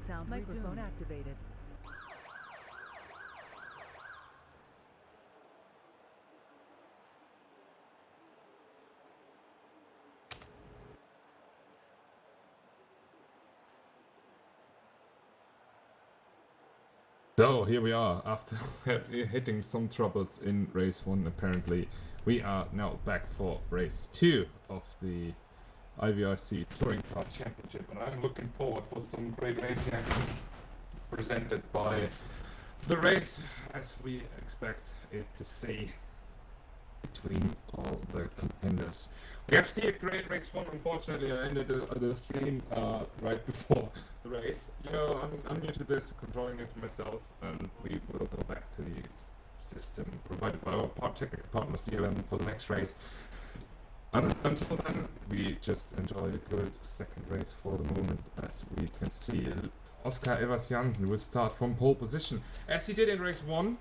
Sound microphone activated. So here we are, after hitting some troubles in race 1 apparently. We are now back for race 2 of the IVRC Touring Car Championship, and I'm looking forward for some great racing action presented by the race, as we expect it to see between all the contenders. We have seen a great race 1. Unfortunately, I ended the stream right before the race. You know, I'm new to this, controlling it myself, and we will go back to the system provided by our technical partner CLM for the next race. Until then, we just enjoy a good second race for the moment. As we can see, Oscar Evers Janssen will start from pole position, as he did in race 1.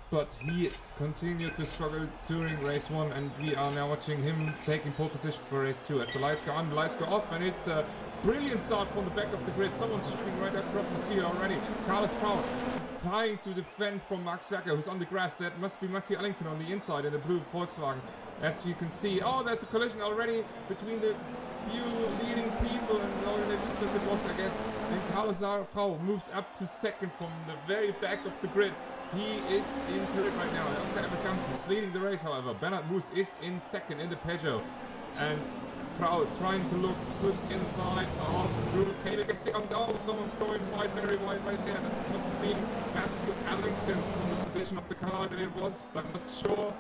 But he continued to struggle during race 1, and we are now watching him taking pole position for race 2. As the lights go on, the lights go off, and it's a brilliant start from the back of the grid. Someone's shooting right across the field already. Carlos Frau trying to defend from Max Verstappen, who's on the grass. That must be Matthew Ellington on the inside in the blue Volkswagen. As you can see, oh, there's a collision already between the few leading people, and Lauren it was, I guess. And Carlos Frau moves up to second from the very back of the grid. He is in third right now. Oscar Evers Janssen is leading the race, however. Bernard Moos is in second in the Peugeot. And Frau trying to look good inside of Bruce Kane gets the oh, someone's going wide, very wide right there. That must have been Matthew Ellington from the position of the car that it was, but I'm not sure.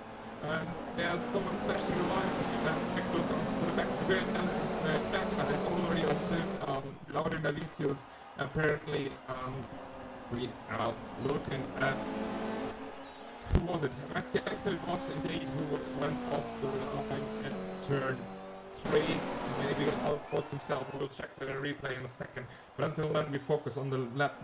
And there's someone flashing the lines. If you have a quick look to the back of the grid, and Zerka is already on the Laura Navicius. Apparently, we are looking at, who was it? Matthew Ellington was indeed who went off the line at turn 3. Maybe output himself. We'll check the replay in a second. But until then, we focus on the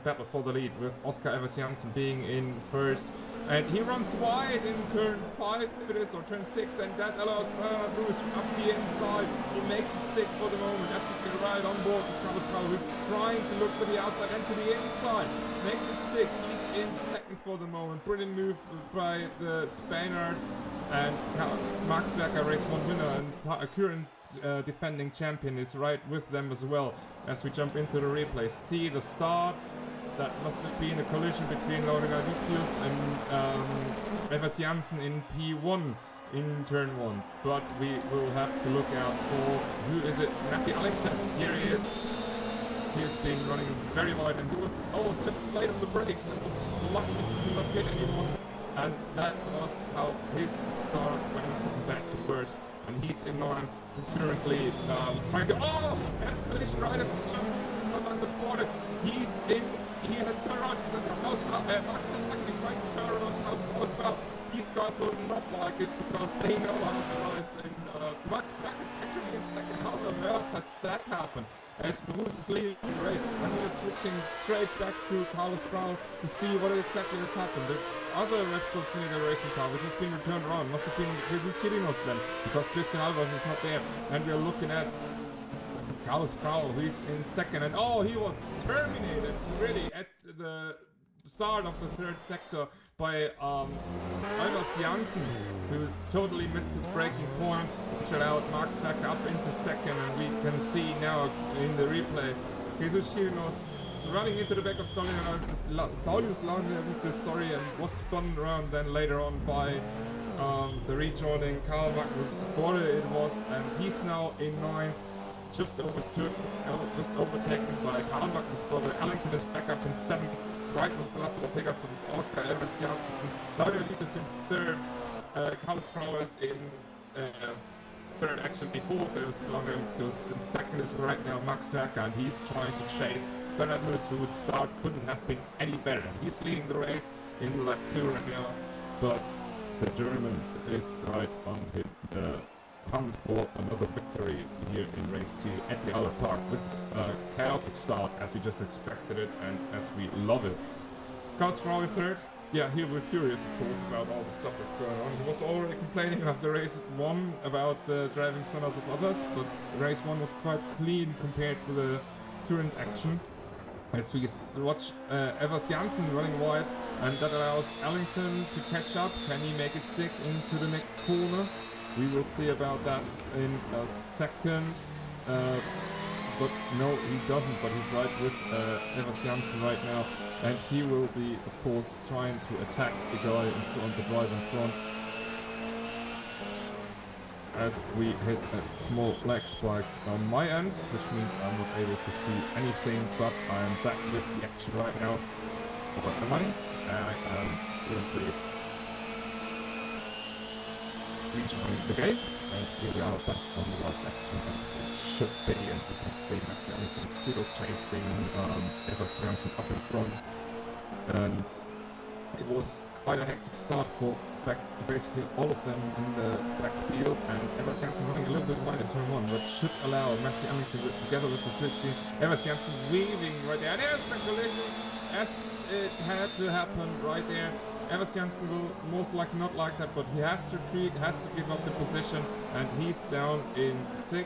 battle for the lead, with Oscar Evers Janssen being in first. And he runs wide in turn 5 if it is, or turn 6, and that allows Bernard Moos up the inside. He makes it stick for the moment, as you can ride on board with Carlos Frau, who's trying to look for the outside and to the inside. Makes it stick. He's in second for the moment. Brilliant move by the Spaniard. And Max Verstappen, race 1 winner and a current defending champion, is right with them as well. As we jump into the replay, see the start. That must have been a collision between Laura Navicius and Evers Janssen in P1 in turn 1. But we will have to look out for, who is it? Matthew Ellington. Here he is. He has been running very wide, and he was just late on the brakes and was lucky to not hit anyone. And that was how his start went from bad to worse. And he's in ninth, currently trying to, there's collision right as the jump was spotted. He's in, he has turned around, Max Verstappen is trying to turn around as well. These guys will not like it, because they know how to rise, and Max Verstappen is actually in second. How on earth has that happened? As Bruce is leading the race, and he is switching straight back to Carlos Frau to see what exactly has happened. The other Repsol Cylinder racing car, which has been returned around, must have been Jesus Chirinos then, because Christian Alvarez is not there. And we are looking at Carlos Frau, who is in second, and he was terminated really at the start of the third sector by Evers Janssen, who totally missed his braking point, which allowed Max Verstappen up into second. And we can see now in the replay Jesus Chirinos running into the back of Saulius Laurenavicius, and was spun around then later on by the rejoining Karl Magnus Borre it was, and he's now in ninth, just overtaken by Karl Magnus Borre. Ellington is back up in seventh, right with Velasco Pegas and Oscar Evers Janssen. Laurenavicius in third, Carlos Frau is in third, actually fourth. There's Laurenavicius in second is right now Max Verstappen, and he's trying to chase Bernard Moos, whose start couldn't have been any better. He's leading the race in lap 2 right now, but the German is right on the hunt for another victory here in race 2 at the Albert Park, with a chaotic start as we just expected it and as we love it. Carlos Frau in third. Yeah, he was furious, of course, about all the stuff that's going on. He was already complaining after race 1 about the driving standards of others, but race 1 was quite clean compared to the current action. As we watch Evers Janssen running wide, and that allows Ellington to catch up. Can he make it stick into the next corner? We will see about that in a second. But no, he doesn't, but he's right with Evers Janssen right now. And he will be, of course, trying to attack the guy in front, the driver in front. As we hit a small lag spike on my end, which means I'm not able to see anything, but I'm back with the action right now. I've got the money, and I am currently rejoining the game. And here we are back on the live action as it should be, and you can see that everything still chasing Evers Janssen up in front. And it was quite a hectic start for basically all of them in the backfield, and Evers Janssen running a little bit wide in turn 1, but should allow Matthew Ellington together with the slipstream. Evers Janssen weaving right there. There's the collision, as it had to happen right there. Evers Janssen will most likely not like that, but he has to retreat, has to give up the position, and he's down in 6th,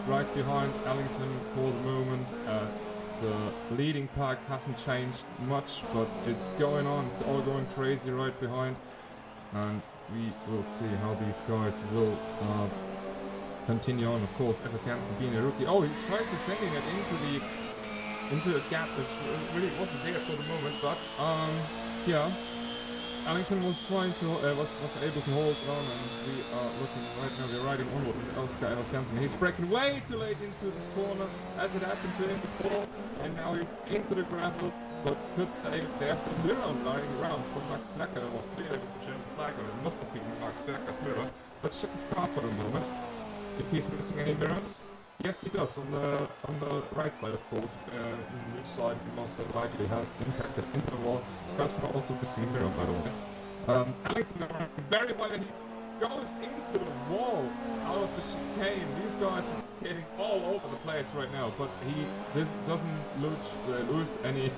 right behind Ellington for the moment, as the leading pack hasn't changed much, but it's going on, it's all going crazy right behind, and we will see how these guys will continue on. Of course, Evers Janssen being a rookie. Oh, he tries to send it into a gap that really wasn't there for the moment, but yeah, Ellington was trying to was able to hold on, and we are looking right now. We're riding onward with Oscar Evers Janssen. He's braking way too late into this corner, as it happened to him before, and now he's into the gravel. But could say there's a mirror lying around from Max Verstappen. It was clear with the German flag, or it must have been Max Verstappen's mirror. Let's check the start for a moment. If he's missing any mirrors. Yes, he does, on the right side, of course, which side most likely has impacted into the wall. Kasper also missing a mirror, by the way. Ellington very well, and he goes into the wall out of the chicane. These guys are getting all over the place right now, but he doesn't lose any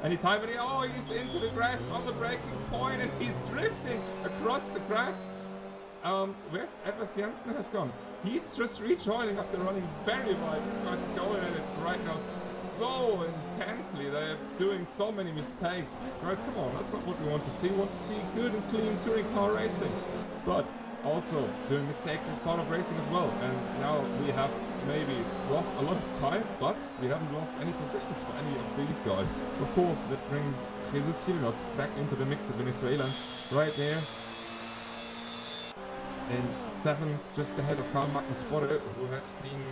any time. And he's into the grass on the braking point, and he's drifting across the grass. Where's Evers Janssen has gone? He's just rejoining after running very wide. These guys are going at it right now so intensely. They're doing so many mistakes. Guys, come on, that's not what we want to see. We want to see good and clean touring car racing. But also, doing mistakes is part of racing as well. And now we have maybe lost a lot of time, but we haven't lost any positions for any of these guys. Of course, that brings Jesus Gildas back into the mix, the Venezuelan, right there. In 7th, just ahead of Karl Magnus Spotter, who has been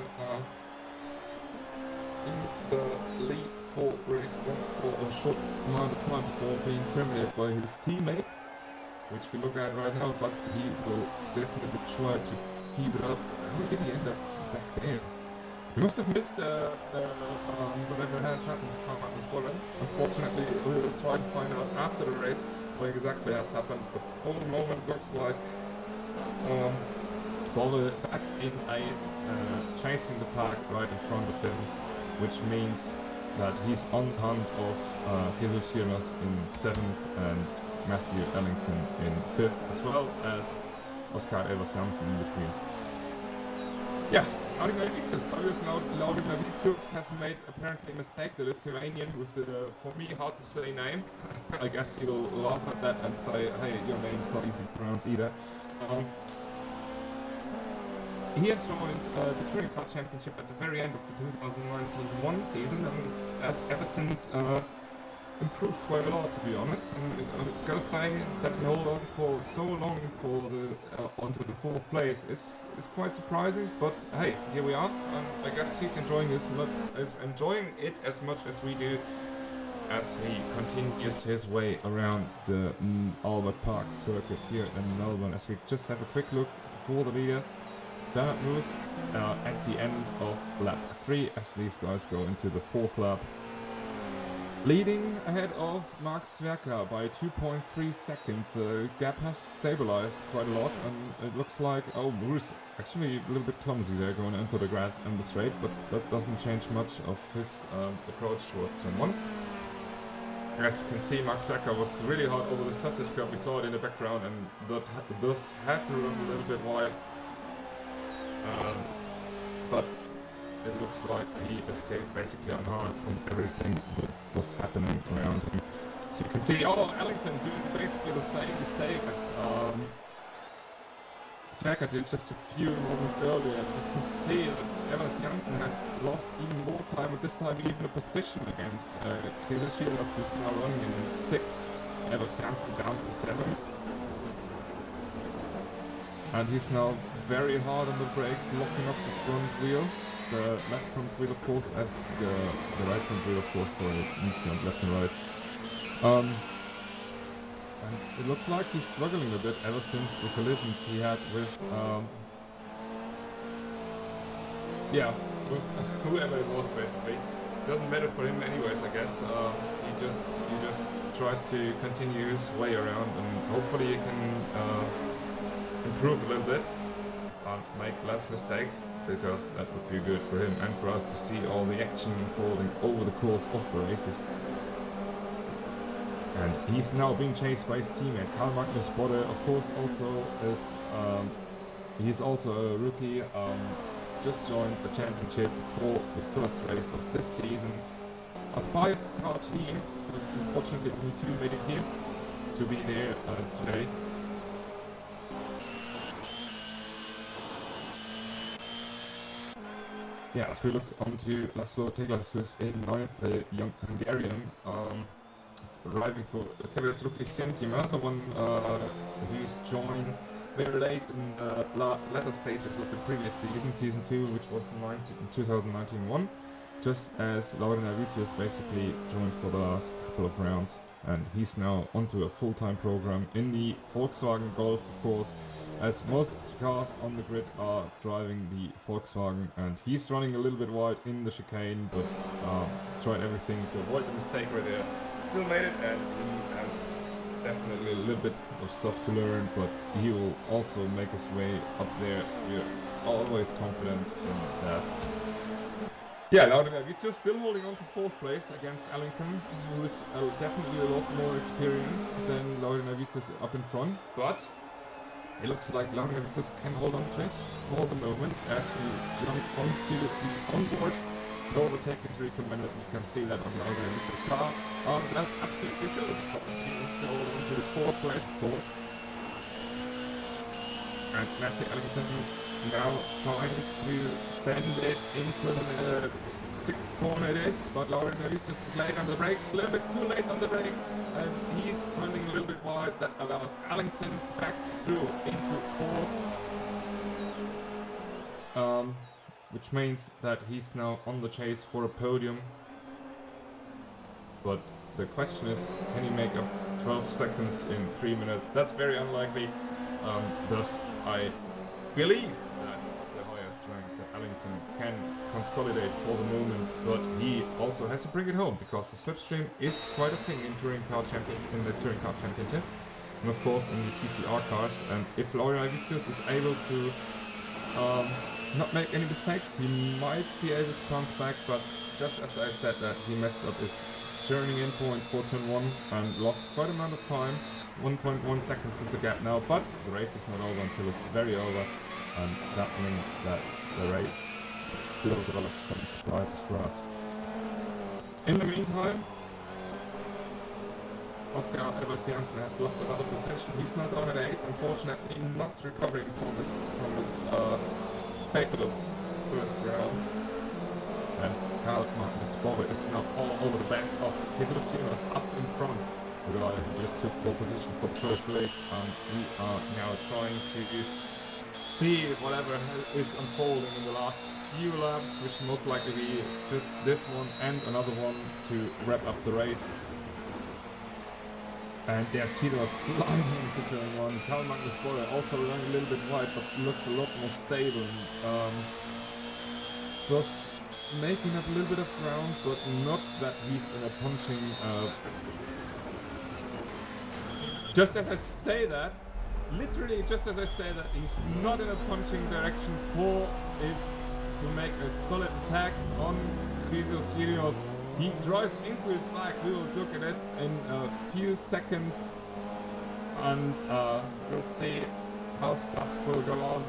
in the lead for race 1 for a short amount of time before being terminated by his teammate, which we look at right now, but he will definitely try to keep it up. How did he end up back there? He must have missed whatever has happened to Karl Magnus Spotter. Unfortunately, we will try to find out after the race what exactly has happened, but for the moment looks like Bolle back in 8th, chasing the pack right in front of him, which means that he's on the hunt of Jesus Gildas in 7th and Matthew Ellington in 5th, as well as Oscar Evers Janssen in between. Yeah, Laurinavičius has made apparently a mistake, the Lithuanian with the, for me, hard to say name. I guess he'll laugh at that and say, hey, your name is not easy to pronounce either. He has joined the Touring Car Championship at the very end of the 2019-1 season, and has ever since improved quite a lot, to be honest. And I gotta say that we hold on for so long for the onto the 4th place is quite surprising. But hey, here we are, and I guess he's enjoying it as much as we do, as he continues his way around the Albert Park circuit here in Melbourne. As we just have a quick look for the leaders. Bernard Moos at the end of lap 3, as these guys go into the 4th lap. Leading ahead of Mark Zwerka by 2.3 seconds. Gap has stabilized quite a lot, and it looks like, Moos actually a little bit clumsy there going into the grass and the straight, but that doesn't change much of his approach towards turn 1. As you can see, Max Zwerka was really hard over the sausage curve. We saw it in the background, and that thus had to run a little bit wide. But it looks looks like he escaped basically unharmed from everything that was happening around him. So you can see, Ellington doing basically the same mistake as Sverker did just a few moments earlier. You can see that Evers Janssen has lost even more time, at this time even a position against TCC, who's now running in 6th. Evers Janssen down to 7th. And he's now very hard on the brakes, locking up the front wheel. The left front wheel, of course, as the right front wheel, of course, sorry, mixing up left and right. And it looks like he's struggling a bit ever since the collisions he had with, with whoever it was, basically. Doesn't matter for him anyways, I guess. He just tries to continue his way around, and hopefully he can improve a little bit and make less mistakes, because that would be good for him and for us to see all the action unfolding over the course of the races. And he's now being chased by his teammate Karl Magnus Bodde, of course, also is he's also a rookie, just joined the championship for the first race of this season. A 5-car team, but unfortunately only 2 made it here to be there today. Yeah, as we look onto Laszlo Teglas, who is in 9th, a young Hungarian, arriving for Teglas Rookie Sim Team, another one who's joined very late in the latter stages of the previous season, Season 2, which was 2019-1, just as Lauren Avicius basically joined for the last couple of rounds, and he's now onto a full-time program in the Volkswagen Golf, of course, as most cars on the grid are driving the Volkswagen, and he's running a little bit wide in the chicane, but tried everything to avoid the mistake right there. Still made it, and he has definitely a little bit of stuff to learn, but he will also make his way up there. We're always confident in that. Yeah, Lauren Avicius still holding on to 4th place against Ellington, who is definitely a lot more experienced than Lauren Avicius up in front, but it looks like Lauren Avicius can hold on to it for the moment as we jump onto the onboard. The overtake is recommended. You can see that on Lauren Avicius' car. That's absolutely true, because he wants to hold on to his 4th place, of course. And Matthew Ellington now trying to send it into the 6th corner it is, but Lauren Avicius is late on the brakes, a little bit too late on the brakes, and he's running a little bit wide. That allows Ellington back through into 4th, which means that he's now on the chase for a podium. But the question is, can he make up 12 seconds in 3 minutes? That's very unlikely. Thus, I believe that it's the highest rank that Ellington can consolidate for the moment, but he also has to bring it home, because the slipstream is quite a thing in the Touring Car Championship, and of course in the TCR cars. And if Lauren Avicius is able to not make any mistakes, he might be able to bounce back, but just as I said that he messed up his turning in point for turn 1 and lost quite a amount of time. 1.1 seconds is the gap now, but the race is not over until it's very over, and that means that the race still develops some surprises for us. In the meantime, Oscar Evers Janssen has lost another position. He's not on at 8th, unfortunately not recovering from this fatal first round. And Karl Magnus Bodde is now all over the back of Hitler up in front. The guy who just took pole position for the first race, and we are now trying to see whatever is unfolding in the last few laps, which most likely be just this one and another one to wrap up the race. And there's Sidor sliding into turn 1. Karl Magnus Bodde also running a little bit wide, but looks a lot more stable. Thus making up a little bit of ground, but not that he's in a punching. Just as I say that, literally just as I say that, he's not in a punching direction. 4 is to make a solid attack on Jesus Sirius. He drives into his bike. We will look at it in a few seconds, and we'll see how stuff will go on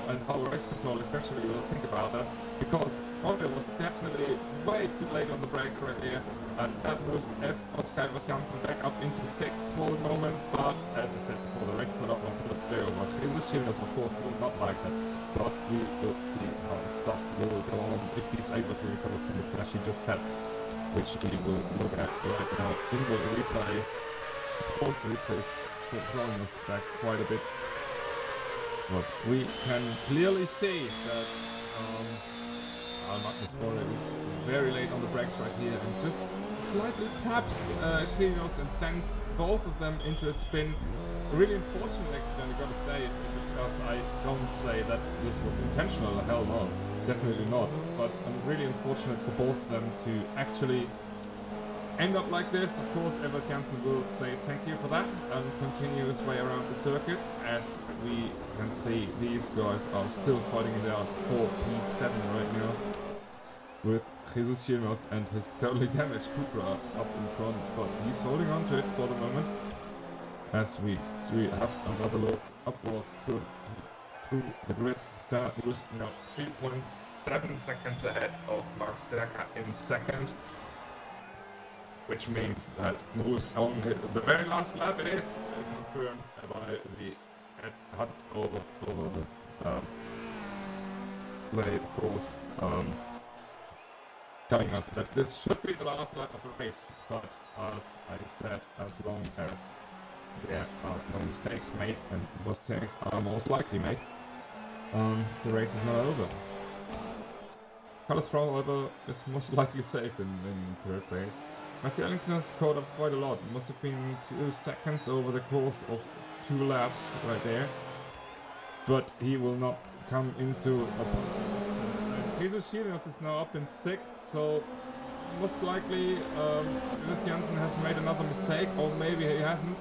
and how race control especially will think about that, because Honda was definitely way too late on the brakes right here, and that was Oscar Janssen back up into 6th for the moment, but as I said before, the race set up onto the play over. Jesus Childers of course will not like that, but we will see how stuff will go on if he's able to recover from the crash he just had, which we will look at right now in the replay. Of course the replay is throwing us back quite a bit, but we can clearly see that Magnus Borre is very late on the brakes right here and just slightly taps Schlinos and sends both of them into a spin. A really unfortunate accident, I gotta say, because I don't say that this was intentional, hell no, definitely not, but really unfortunate for both of them to actually end up like this. Of course, Evers Janssen will say thank you for that and continue his way around the circuit. As we can see, these guys are still fighting it out for P7 right now, with Jesus Chilnos and his totally damaged Cupra up in front, but he's holding on to it for the moment. As we have another look upward through the grid. That was now 3.7 seconds ahead of Mark Sterker in second, which means that moves on the very last lap. It is confirmed by the HUD over the play, of course, telling us that this should be the last lap of the race. But as I said, as long as there are no mistakes made, and mistakes are most likely made, the race is not over. Carlos Frau, however, is most likely safe in third place. Matthew Ellington has caught up quite a lot. It must have been 2 seconds over the course of 2 laps right there. But he will not come into a punching distance. And Jesus Chilinos is now up in 6th, so most likely Evers Janssen has made another mistake, or maybe he hasn't.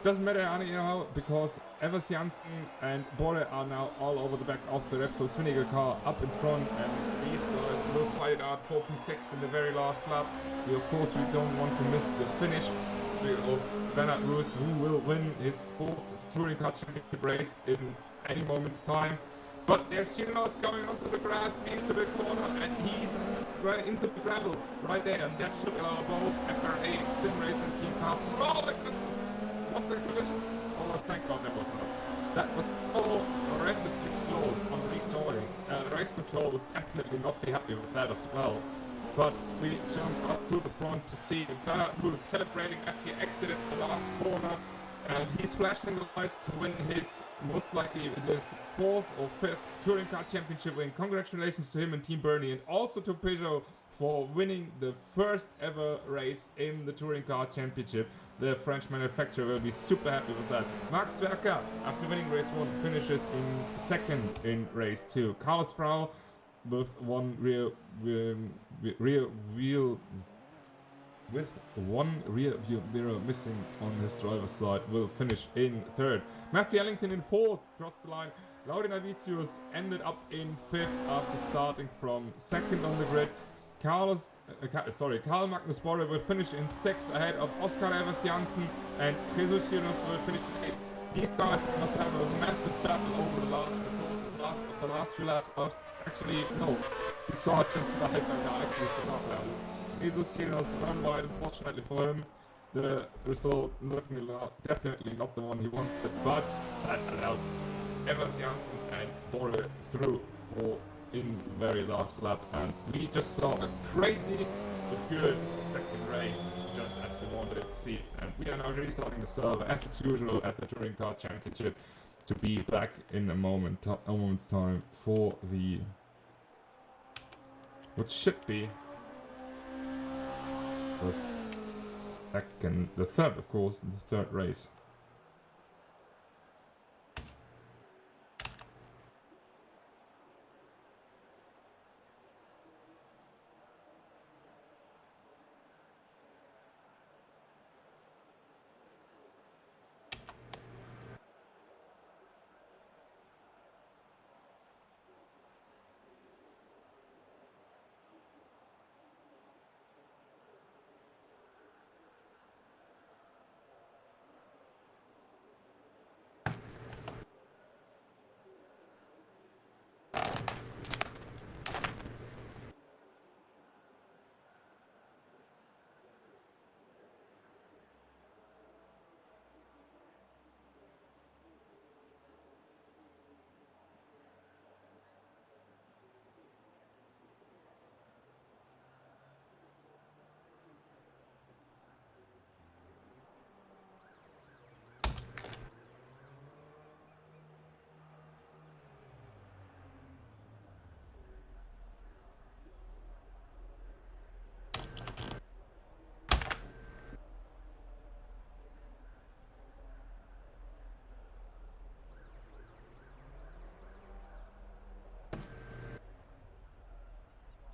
Doesn't matter anyhow, because Evers Janssen and Borre are now all over the back of the Repsol Swiniger car up in front, and these guys will fight it out for P6 in the very last lap. Of course, we don't want to miss the finish of Bernard Roos, who will win his 4th Touring Car Championship race in any moment's time. But there's Chilinos going onto the grass, into the corner, and he's right into the gravel right there, and that should allow both FRA, Sim Racing Team cars to roll the Was there a collision? Oh, thank God there was not. That was so horrendously close on rejoining. Race control would definitely not be happy with that as well. But we jumped up to the front to see Bernard who is celebrating as he exited the last corner. And he's flashing the lights to win his, most likely, his 4th or 5th Touring Car Championship win. Congratulations to him and Team Bernie, and also to Peugeot for winning the first ever race in the Touring Car Championship. The French manufacturer will be super happy with that. Marc Zwerka, after winning race 1, finishes in 2nd in race 2. Carlos Frau, with one rear view mirror missing on his driver's side, will finish in 3rd. Matthew Ellington in 4th, crossed the line. Lauri Navicius ended up in 5th after starting from 2nd on the grid. Carl Magnus Borre will finish in 6th ahead of Oscar Evers Janssen, and Jesus Chilinos will finish in 8th. These guys must have a massive battle over the course of the last few laps. Actually, no, we saw it just live and I actually forgot that. Jesus Chilinos run wide, unfortunately for him. The result definitely not the one he wanted, but that allowed Evers Janssen and Borre through for in the very last lap, and we just saw a crazy but good second race, just as we wanted to see. And we are now restarting the server as it's usual at the Touring Car Championship, to be back in a moment's time for the what should be the third, of course, the third race.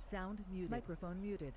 Sound muted. Microphone muted.